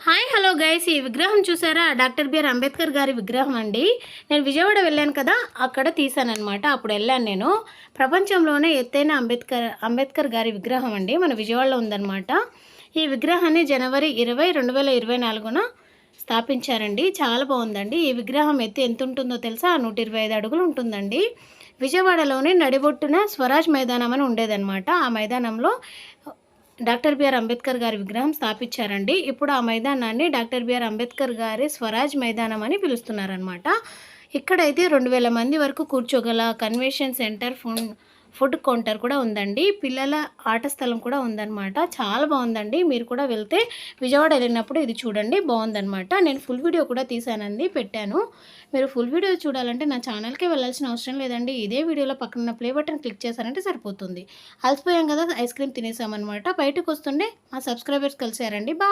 Hi hello guys, ఈ విగ్రహం చూసారా? డాక్టర్ బిఆర్ అంబేద్కర్ గారి విగ్రహం అండి. నేను విజయవాడ వెళ్ళాను కదా, అక్కడ తీసానన్నమాట. అప్పుడు వెళ్ళాను నేను. ప్రపంచంలోనే ఎత్తైన అంబేద్కర్ గారి విగ్రహం అండి మన విజయవాడలో ఉందన్నమాట. ఈ విగ్రహాన్ని జనవరి 20, 2024న స్థాపించారండి. చాలా బాగుందండి. ఈ విగ్రహం ఎత్తు ఎంత ఉంటుందో తెలుసా? 125 అడుగులు ఉంటుందండి. విజయవాడలోని నడిబొట్టున స్వరాజ్ మైదానం అని ఉండేదన్నమాట. ఆ మైదానంలో డాక్టర్ బిఆర్ అంబేద్కర్ గారి విగ్రహం స్థాపించారండి. ఇప్పుడు ఆ మైదానాన్ని డాక్టర్ బిఆర్ అంబేద్కర్ గారి స్వరాజ్ మైదానం అని పిలుస్తున్నారనమాట. ఇక్కడైతే 2000 మంది వరకు కూర్చోగల కన్వెన్షన్ సెంటర్, ఫుడ్ కౌంటర్ కూడా ఉందండి. పిల్లల ఆట స్థలం కూడా ఉందన్నమాట. చాలా బాగుందండి. మీరు కూడా వెళ్తే విజయవాడ వెళ్ళినప్పుడు ఇది చూడండి, బాగుందన్నమాట. నేను ఫుల్ వీడియో కూడా తీసానండి, పెట్టాను. మీరు ఫుల్ వీడియో చూడాలంటే నా ఛానల్కి వెళ్ళాల్సిన అవసరం లేదండి. ఇదే వీడియోలో పక్కన ప్లే బటన్ క్లిక్ చేశారంటే సరిపోతుంది. అలసిపోయాం కదా, ఐస్ క్రీమ్ తినేసామన్నమాట. బయటకు వస్తుండే మా సబ్స్క్రైబర్స్ కలిసారండి. బాయ్.